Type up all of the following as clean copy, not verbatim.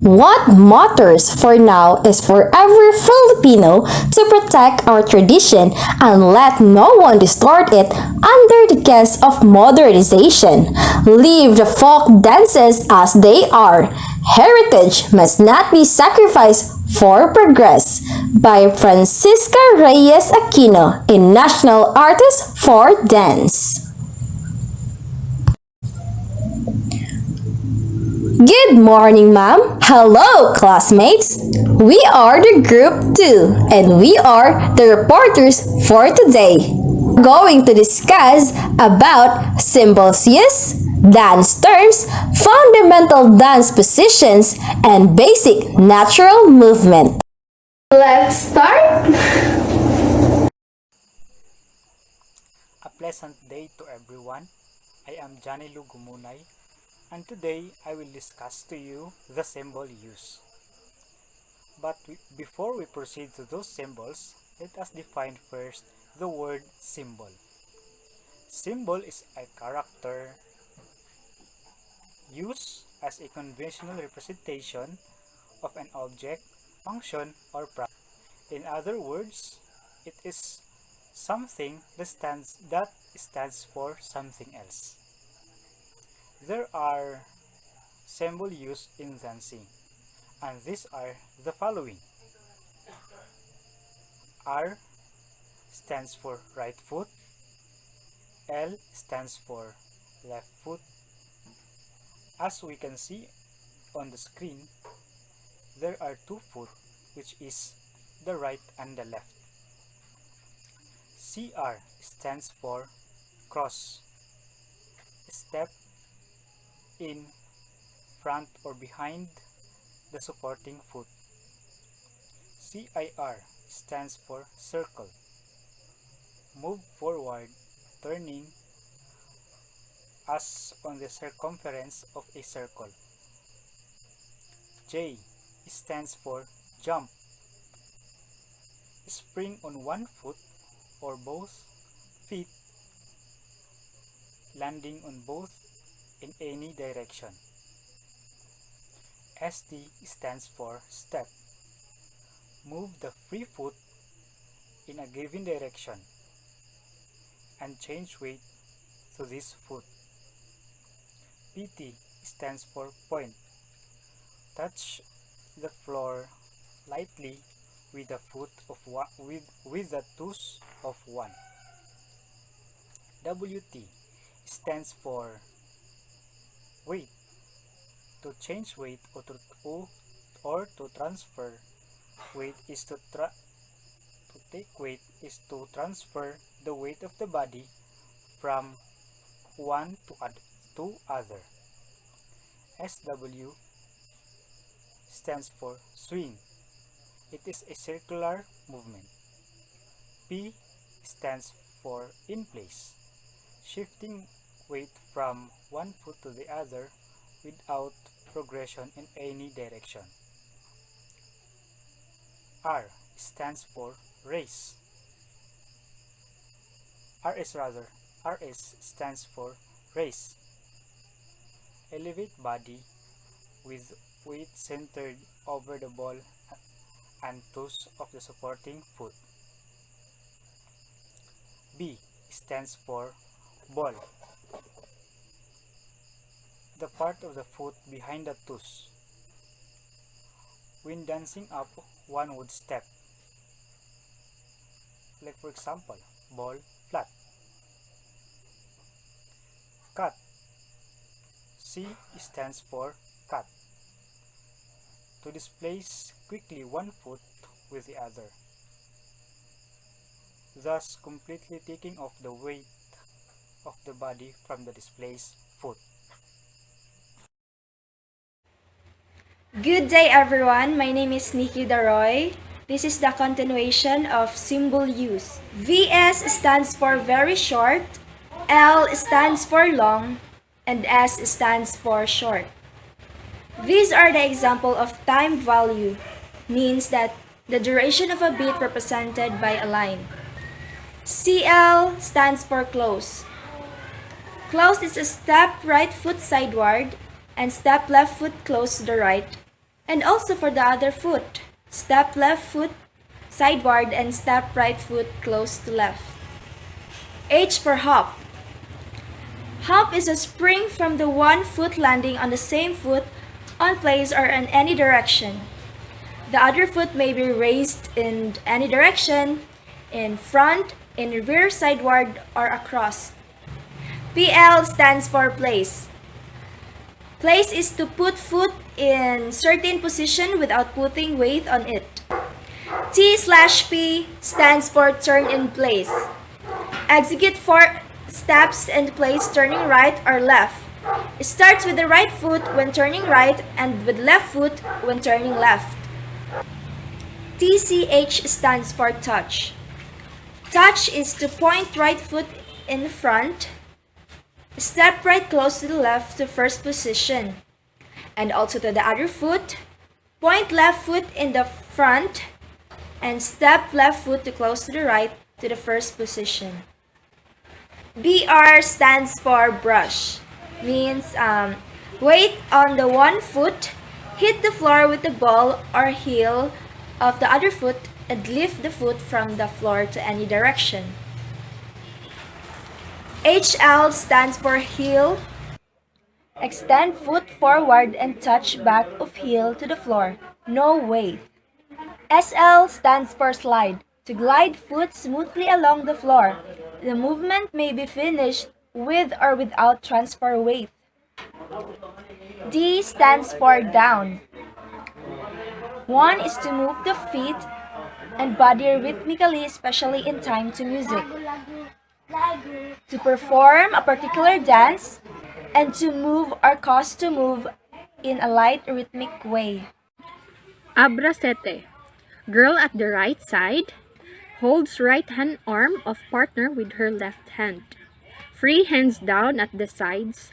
What matters for now is for every Filipino to protect our tradition and let no one distort it under the guise of modernization. Leave the folk dances as they are. Heritage must not be sacrificed for progress. By Francisca Reyes Aquino, a national artist for dance. Good morning, ma'am. Hello, classmates. We are the group 2 and we are the reporters for today. We're going to discuss about symbols use, dance terms, fundamental dance positions, and basic natural movement. Let's start. A pleasant day to everyone. I am Johnny Lu Gumunay, and today I will discuss to you the symbol use. But before we proceed to those symbols, let us define first the word symbol. Symbol is a character used as a conventional representation of an object, function, or process. In other words, it is something that stands for something else. There are symbols used in dancing, and these are the following. R stands for right foot, L stands for left foot. As we can see on the screen, there are two foot, which is the right and the left. CR stands for cross, step in front or behind the supporting foot. CIR stands for circle, move forward turning as on the circumference of a circle. J stands for jump, spring on one foot or both feet, landing on both in any direction. ST stands for step, move the free foot in a given direction and change weight to this foot. PT stands for point, touch the floor lightly with the foot of one, with the toes of one. WT stands for weight, to change weight or to transfer weight is to take weight is to transfer the weight of the body from one to other. SW stands for swing. It is a circular movement. P stands for in place, shifting weight from one foot to the other without progression in any direction. R stands for raise. RS stands for raise. Elevate body with weight centered over the ball and toes of the supporting foot. B stands for ball, the part of the foot behind the toes. When dancing up, one would step, like for example, ball flat. Cut. C stands for cut, to displace quickly one foot with the other, thus completely taking off the weight of the body from the displaced foot. Good day everyone, my name is Nikki Daroy. This is the continuation of symbol use. VS stands for very short, L stands for long, and S stands for short. These are the example of time value, means that the duration of a beat represented by a line. CL stands for close. Close is a step right foot sideward and step left foot close to the right, And also for the other foot. Step left foot sideward and step right foot close to left. H for hop. Hop is a spring from the one foot landing on the same foot on place or in any direction. The other foot may be raised in any direction, in front, in rear sideward, or across. PL stands for place. Place is to put foot in certain position without putting weight on it. T/P stands for turn in place. Execute 4 steps and place turning right or left. It starts with the right foot when turning right and with left foot when turning left. TCH stands for touch. Touch is to point right foot in front, step right close to the left to first position, and also to the other foot, point left foot in the front, and step left foot to close to the right to the first position. BR stands for brush. Means weight on the one foot, hit the floor with the ball or heel of the other foot and lift the foot from the floor to any direction. HL stands for heel. Extend foot forward and touch back of heel to the floor. No weight. SL stands for slide. To glide foot smoothly along the floor. The movement may be finished with or without transfer weight. D stands for down. One is to move the feet and body rhythmically, especially in time to music. To perform a particular dance and to move or cause to move in a light rhythmic way. Abracete. Girl at the right side holds right hand arm of partner with her left hand. Free hands down at the sides.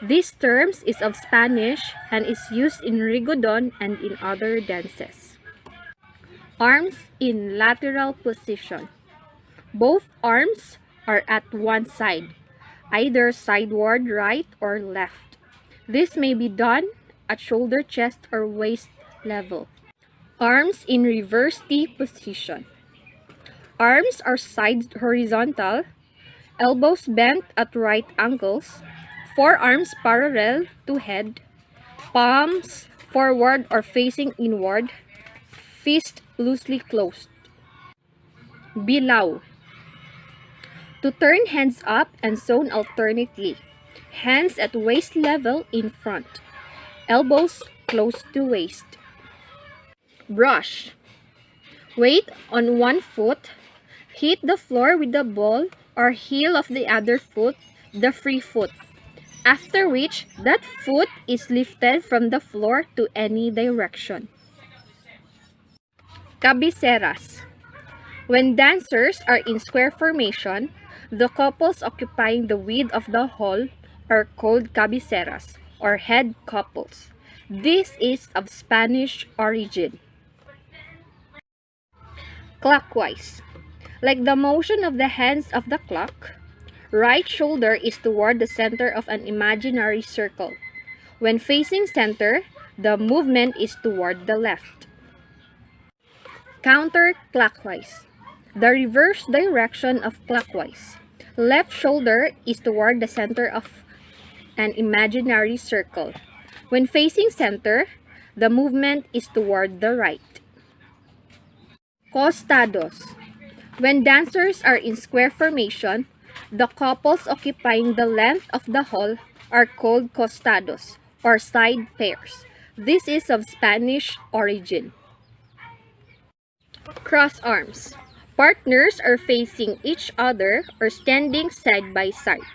This term is of Spanish and is used in rigodon and in other dances. Arms in lateral position. Both arms are at one side, either sideward right or left. This may be done at shoulder, chest, or waist level. Arms in reverse T position. Arms are side horizontal, elbows bent at right angles, forearms parallel to head, palms forward or facing inward, fist loosely closed. Bilaw. To turn hands up and sewn alternately. Hands at waist level in front. Elbows close to waist. Brush. Weight on one foot. Hit the floor with the ball or heel of the other foot, the free foot. After which, that foot is lifted from the floor to any direction. Cabeceras. When dancers are in square formation, the couples occupying the width of the hall are called cabeceras, or head couples. This is of Spanish origin. Clockwise. Like the motion of the hands of the clock, right shoulder is toward the center of an imaginary circle. When facing center, the movement is toward the left. Counterclockwise. The reverse direction of clockwise. Left shoulder is toward the center of an imaginary circle. When facing center, the movement is toward the right. Costados. When dancers are in square formation, the couples occupying the length of the hall are called costados, or side pairs. This is of Spanish origin. Cross arms. Partners are facing each other or standing side by side.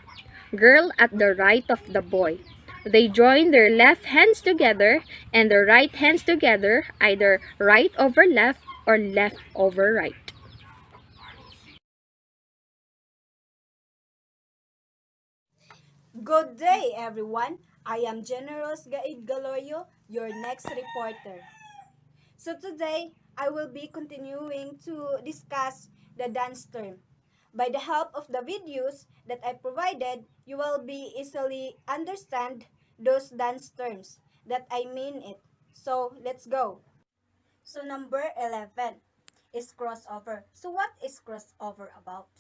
Girl at the right of the boy. They join their left hands together and their right hands together, either right over left or left over right. Good day, everyone. I am Generous Gaid Galoyo, your next reporter. So today, I will be continuing to discuss the dance term. By the help of the videos that I provided, you will be easily understand those dance terms that I mean it. So let's go. So number 11 is crossover. So what is crossover about?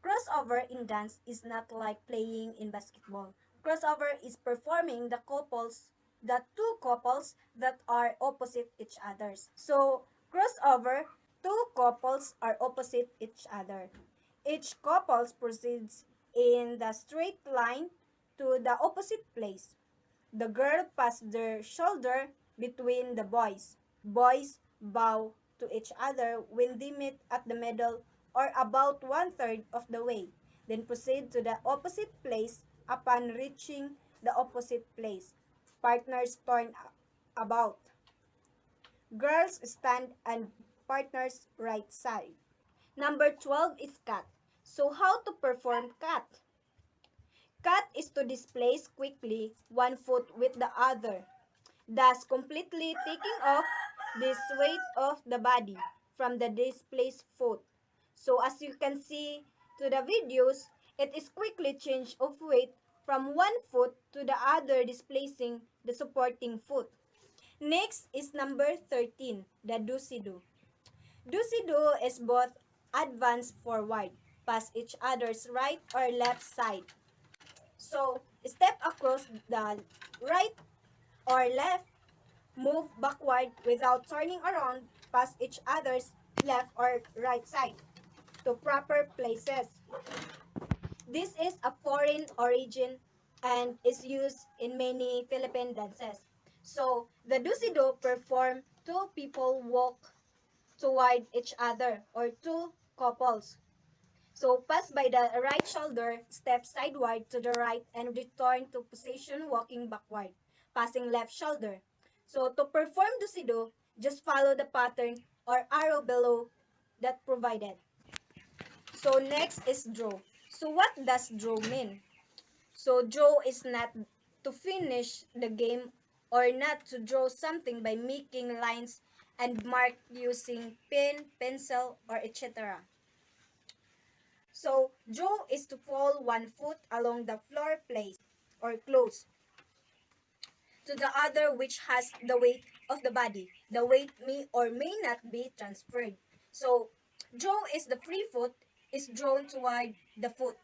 Crossover in dance is not like playing in basketball. Crossover is performing the two couples that are opposite each others. So crossover, two couples are opposite each other. Each couple proceeds in the straight line to the opposite place. The girl passes their shoulder between the boys. Boys bow to each other when they meet at the middle or about one-third of the way, then proceed to the opposite place. Upon reaching the opposite place, partners turn about. Girls stand and partners right side. Number 12 is cut. So how to perform cut? Cut is to displace quickly one foot with the other, thus completely taking off this weight of the body from the displaced foot. So as you can see to the videos, it is quickly change of weight from one foot to the other, displacing the supporting foot. Next is number 13, the do-si-do. Do-si-do is both advance forward, pass each other's right or left side. So, step across the right or left, move backward without turning around, pass each other's left or right side to proper places. This is a foreign origin and is used in many Philippine dances. So, the do-si-do perform two people walk toward each other or two couples. So, pass by the right shoulder, step sideward to the right, and return to position walking backward, passing left shoulder. So, to perform do-si-do, just follow the pattern or arrow below that provided. So, next is draw. So, what does draw mean? So, draw is not to finish the game or not to draw something by making lines and mark using pen, pencil, or etc. So, draw is to fall one foot along the floor place or close to the other which has the weight of the body. The weight may or may not be transferred. So, draw is the free foot is drawn toward the foot,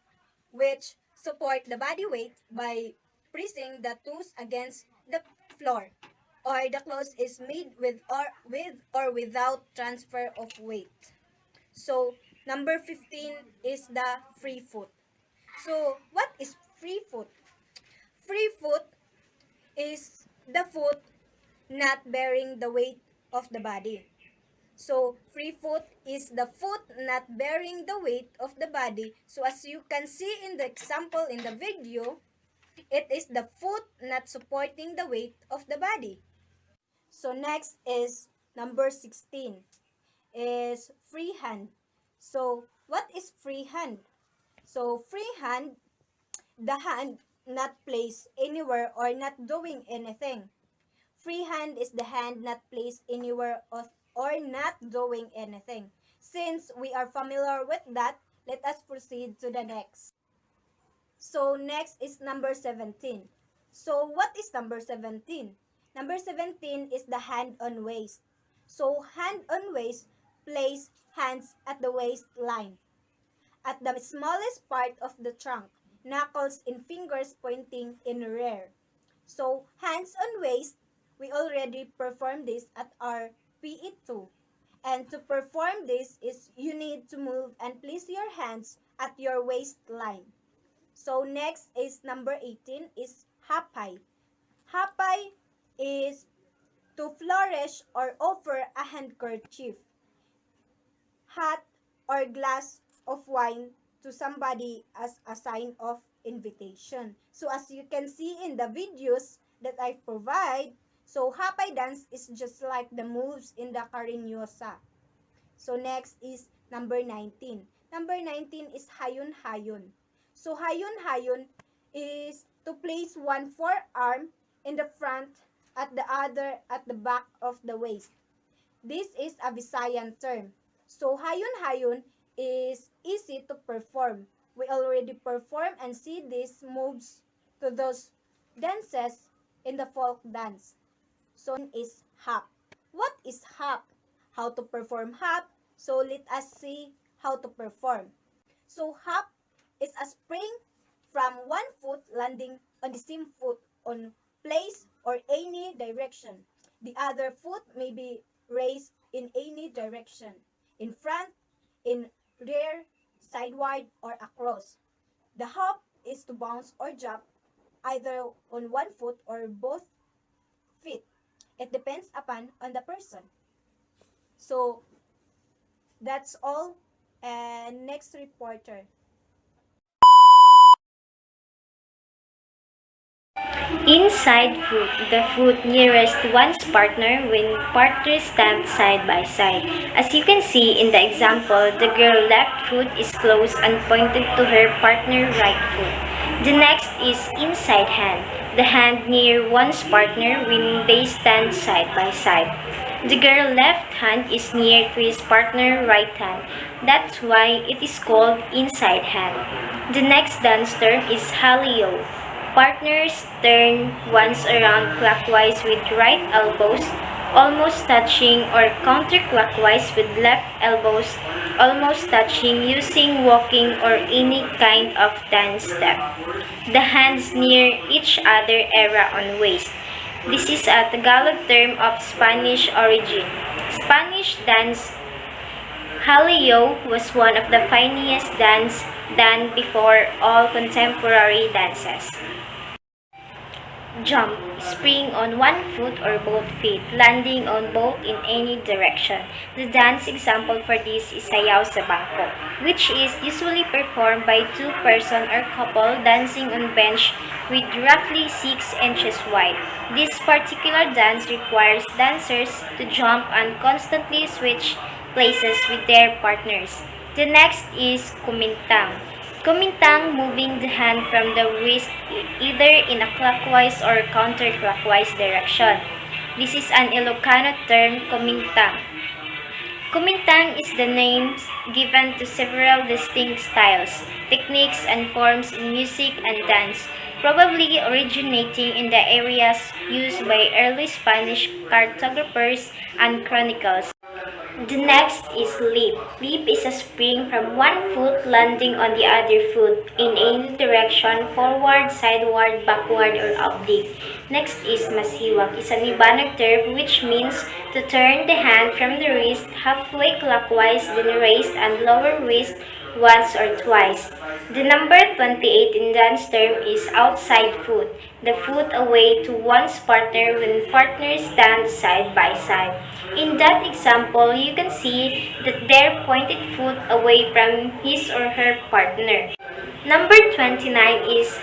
which support the body weight by pressing the toes against the floor. Or the clothes is made with or without transfer of weight. So, number 15 is the free foot. So, what is free foot? Free foot is the foot not bearing the weight of the body. So, free foot is the foot not bearing the weight of the body. So, as you can see in the example in the video, it is the foot not supporting the weight of the body. So, next is number 16 is free hand. So, what is free hand? So, free hand, the hand not placed anywhere or not doing anything. Free hand is the hand not placed anywhere or not doing anything. Since we are familiar with that, let us proceed to the next. So, next is number 17. So, what is number 17? Number 17 is the hand on waist. So, hand on waist, place hands at the waistline. At the smallest part of the trunk, knuckles and fingers pointing in rear. So, hands on waist, we already performed this at our PE2. And to perform this is you need to move and place your hands at your waistline. So, next is number 18 is hapay. Hapay is to flourish or offer a handkerchief, hat, or glass of wine to somebody as a sign of invitation. So as you can see in the videos that I provide, so hapay dance is just like the moves in the Cariñosa. So next is number 19. Number 19 is hayun-hayun. So hayun-hayun is to place one forearm in the front at the other at the back of the waist. This is a Visayan term. So hayun-hayun is easy to perform. We already perform and see these moves to those dances in the folk dance. So is hop. What is hop? How to perform hop? So let us see how to perform. So hop is a spring from one foot landing on the same foot on place or any direction. The other foot may be raised in any direction, in front, in rear, sideward, or across. The hop is to bounce or jump either on one foot or both feet. It depends upon on the person. So that's all. And next reporter. Inside foot, the foot nearest one's partner when partners stand side by side. As you can see in the example, the girl left foot is close and pointed to her partner right foot. The next is inside hand, the hand near one's partner when they stand side by side. The girl left hand is near to his partner right hand. That's why it is called inside hand. The next dance term is halio. Partners turn once around clockwise with right elbows almost touching or counterclockwise with left elbows almost touching using walking or any kind of dance step. The hands near each other era on waist. This is a Tagalog term of Spanish origin. Spanish dance halio was one of the finest dance done before all contemporary dances. Jump, spring on one foot or both feet, landing on both in any direction. The dance example for this is sayaw sa bangko, which is usually performed by two person or couple dancing on bench with roughly 6 inches wide. This particular dance requires dancers to jump and constantly switch places with their partners. The next is kumintang. Kumintang, moving the hand from the wrist either in a clockwise or counterclockwise direction. This is an Ilocano term, kumintang. Kumintang is the name given to several distinct styles, techniques, and forms in music and dance, probably originating in the areas used by early Spanish cartographers and chronicles. The next is leap. Leap is a spring from one foot landing on the other foot in any direction, forward, sideward, backward, or oblique. Next is masiwak. It's an Ibanag term which means to turn the hand from the wrist halfway clockwise, then raise and lower wrist once or twice. The number 28 in dance term is outside foot, the foot away to one's partner when partners stand side by side. In that example, you can see that their pointed foot away from his or her partner. Number 29 is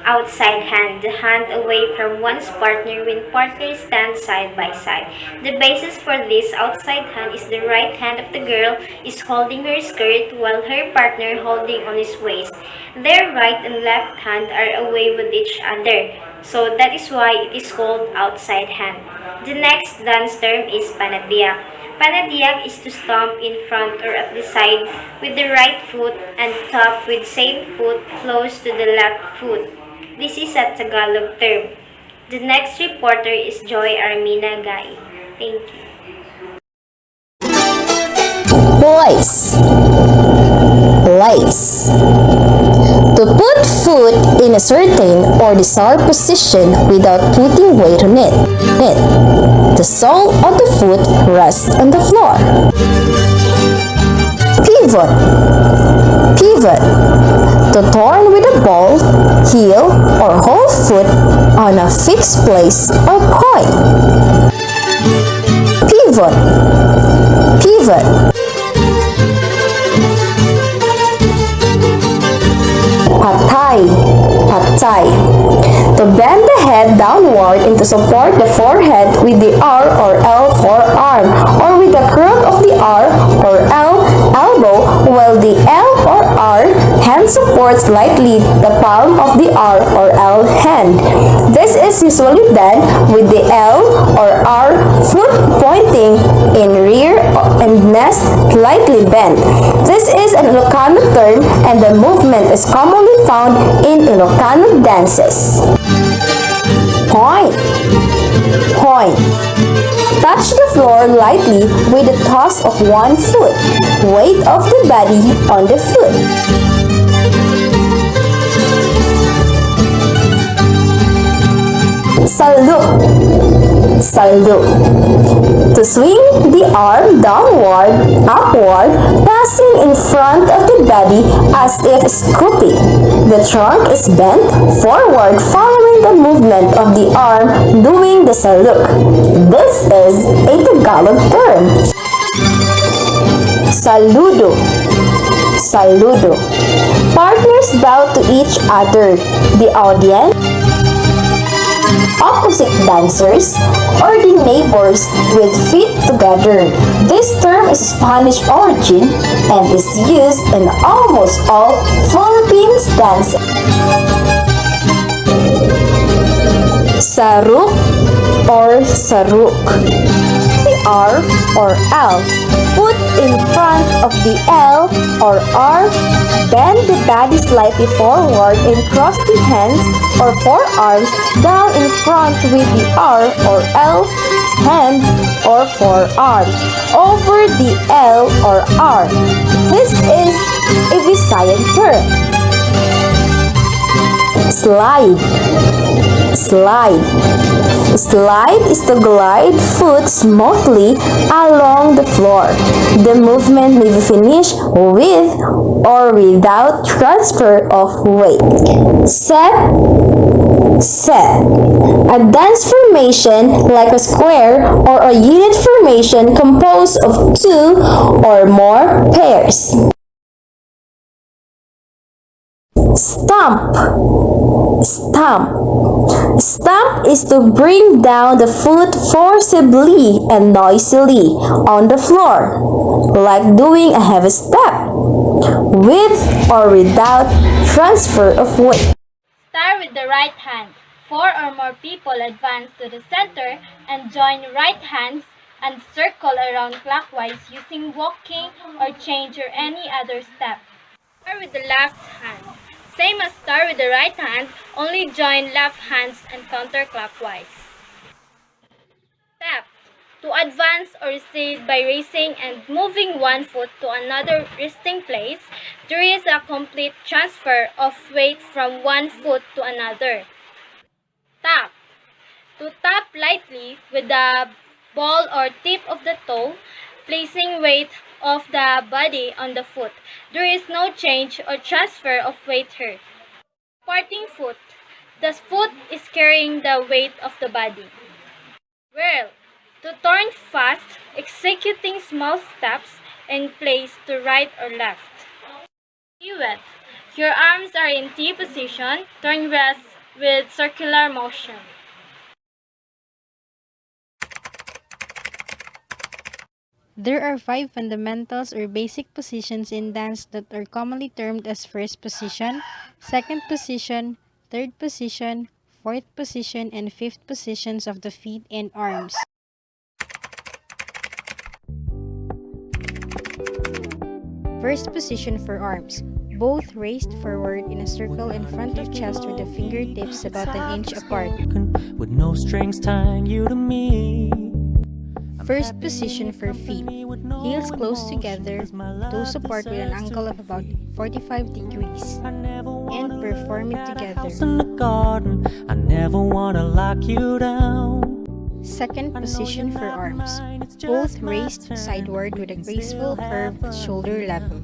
outside hand, the hand away from one's partner when partners stand side by side. The basis for this outside hand is the right hand of the girl is holding her skirt while her partner holding on his waist. Their right and left hand are away with each other, so that is why it is called outside hand. The next dance term is panatiak. Panatiak is to stomp in front or at the side with the right foot and top with same foot close to the left foot. This is a Tagalog term. The next reporter is Joy Armina Gai. Thank you. Place. Place. To put foot in a certain or desired position without putting weight on it. The sole of the foot rests on the floor. Pivot. Pivot. To turn with a ball, heel, or whole foot on a fixed place or point. Pivot. Pivot. Patay. Patay. To bend the head downward and to support the forehead with the R or L forearm or with the curve of the R or L elbow while the L or R hand supports lightly the palm of the R or L hand. This is usually done with the L or R foot pointing in rear and nest slightly bent. This is an Ilocano term and the movement is commonly found in Ilocano dances. Point. Point. Touch the floor lightly with the toss of one foot. Weight of the body on the foot. Salute. Salute. To swing the arm downward, upward, passing in front of the body as if scooping. The trunk is bent forward following the movement of the arm doing the salute. This is a Tagalog term. Saludo. Saludo. Partners bow to each other. The audience, opposite dancers, or the neighbors with feet together. This term is Spanish origin and is used in almost all Philippines dances. Saruk or saruk. The R or L. Foot in front of the L or R. Bend the body slightly forward and cross the hands or forearms down in front with the R or L hand or forearm over the L or R. This is a Visayan term. Slide. Slide. Slide is to glide foot smoothly along the floor. The movement may be finished with or without transfer of weight. Set. Set. A dance formation like a square or a unit formation composed of two or more pairs. Stomp. Stomp. Stomp is to bring down the foot forcibly and noisily on the floor, like doing a heavy step, with or without transfer of weight. Start with the right hand. 4 or more people advance to the center and join right hands and circle around clockwise using walking or change or any other step. Start with the left hand. Same as start with the right hand, only join left hands and counterclockwise. Step. To advance or recede by raising and moving one foot to another resting place, there is a complete transfer of weight from one foot to another. Tap. To tap lightly with the ball or tip of the toe, placing weight of the body on the foot. There is no change or transfer of weight here. Supporting foot. The foot is carrying the weight of the body. Whirl. To turn fast, executing small steps in place to right or left. Pirouette. Your arms are in T position. Turn west with circular motion. There are 5 fundamentals or basic positions in dance that are commonly termed as first position, second position, third position, fourth position, and fifth positions of the feet and arms. First position for arms. Both raised forward in a circle in front of chest with the fingertips about an inch apart. With no strings tying you to me. First position for feet. Heels close together, toes apart with an angle of about 45 degrees. And perform it together. In the garden, I never wanna lock you down. Second position for arms. Both raised sideward with a graceful curve at shoulder level.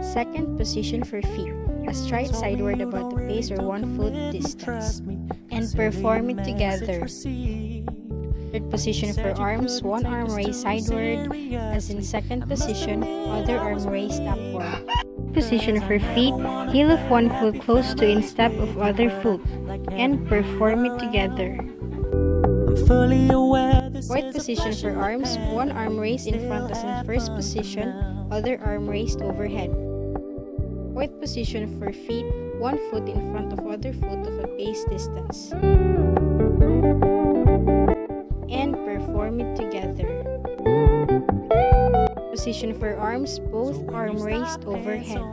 Second position for feet. A stride sideward about the base or 1 foot distance. And perform it together. Third position for arms. One arm raised sideward as in second position, other arm raised upward. Position for feet. Heel of one foot close to instep of other foot. And perform it together. I'm fully aware Fourth position for arms. One arm raised in front as in first position, other arm raised overhead. Fourth position for feet, 1 foot in front of other foot of a base distance. And perform it together. Position for arms, both arm raised overhead.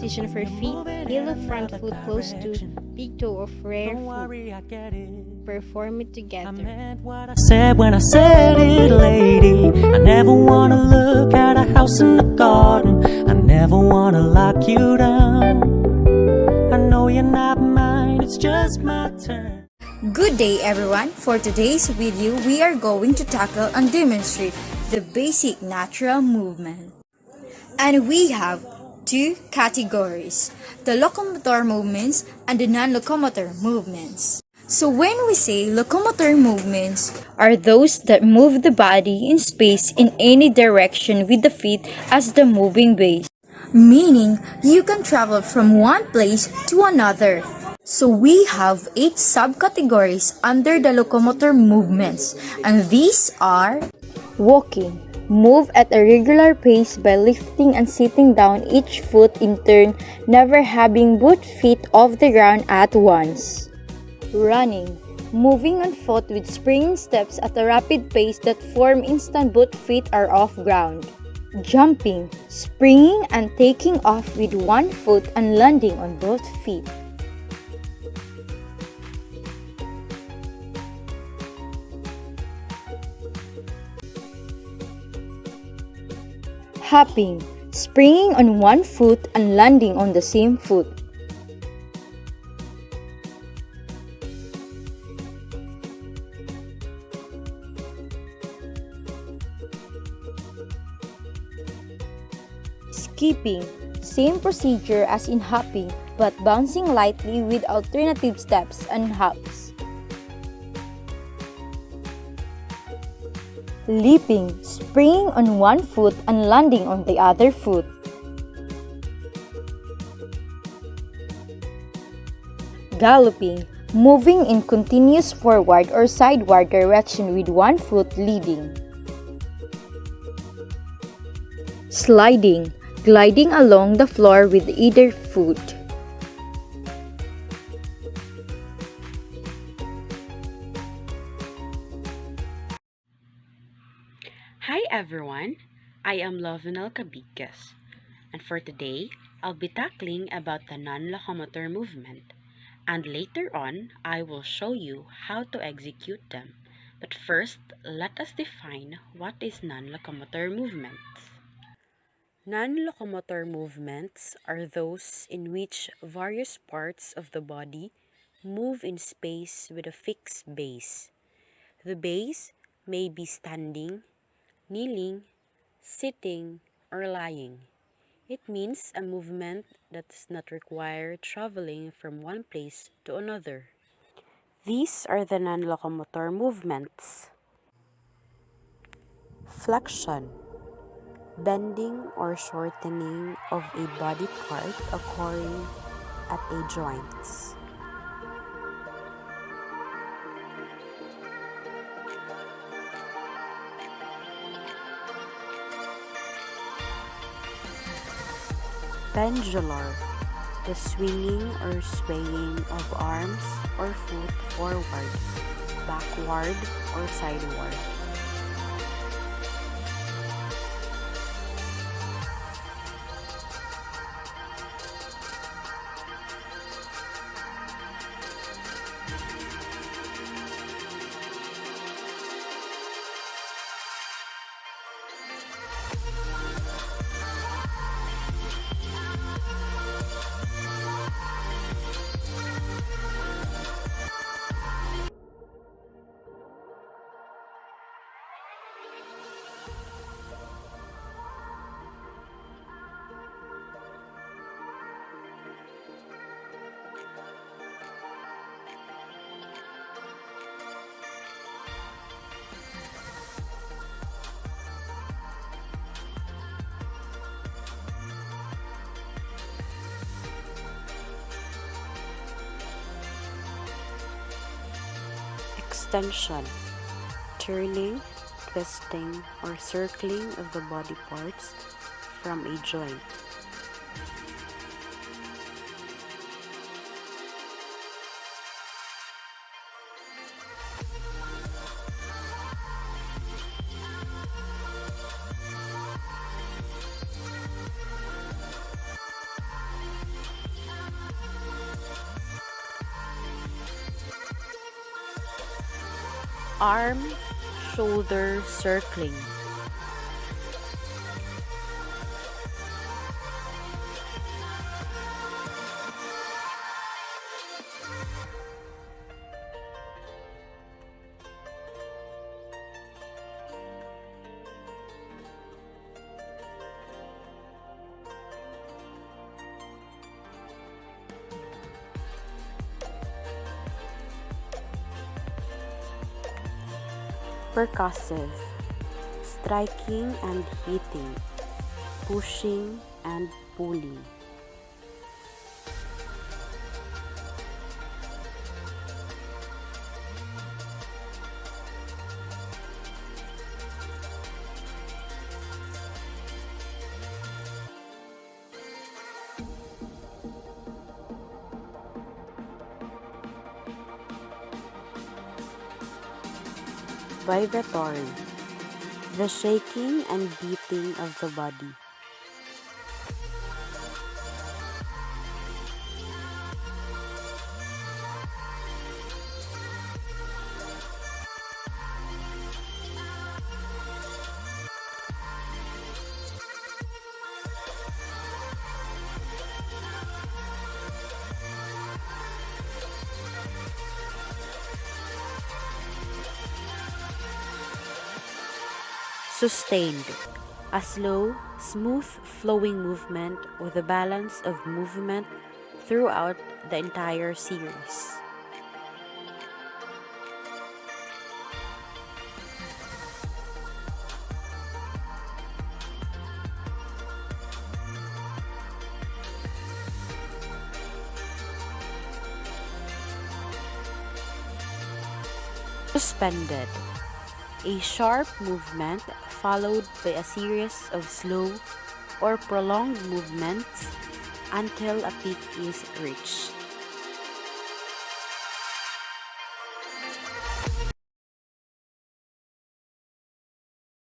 Position for feet, heel of front foot close to big toe of rear Don't foot. worry, I get it. Perform it I together. meant what I said when I said it, lady. I never wanna look at a house in the garden. I never wanna lock you down. I know you're not mine, it's just my turn. Good day everyone! For today's video, we are going to tackle and demonstrate the basic natural movement. And we have two categories, the locomotor movements and the non-locomotor movements. So when we say locomotor movements, are those that move the body in space in any direction with the feet as the moving base. Meaning, you can travel from one place to another. So we have 8 subcategories under the locomotor movements, and these are walking. Move at a regular pace by lifting and sitting down each foot in turn, never having both feet off the ground at once. Running. Moving on foot with springing steps at a rapid pace that form instant both feet are off ground. Jumping. Springing and taking off with one foot and landing on both feet. Hopping, springing on one foot and landing on the same foot. Skipping, same procedure as in hopping but bouncing lightly with alternative steps and hops. Leaping, springing on one foot and landing on the other foot. Galloping, moving in continuous forward or sideward direction with one foot leading. Sliding, gliding along the floor with either foot. Hi everyone, I am Lovinel Cabigas, and for today, I'll be tackling about the non-locomotor movement, and later on, I will show you how to execute them. But first, let us define what is non-locomotor movements. Non-locomotor movements are those in which various parts of the body move in space with a fixed base. The base may be standing, kneeling, sitting, or lying. It means a movement that does not require traveling from one place to another. These are the non-locomotor movements. Flexion, bending or shortening of a body part occurring at a joint. Pendular, the swinging or swaying of arms or foot forward, backward, or sideward. Extension, turning, twisting, or circling of the body parts from a joint. arm, shoulder circling. Percussive, striking and hitting, pushing and pulling. Vibratory, the shaking and beating of the body. Sustained, a slow, smooth flowing movement with a balance of movement throughout the entire series. Suspended, a sharp movement followed by a series of slow or prolonged movements until a peak is reached.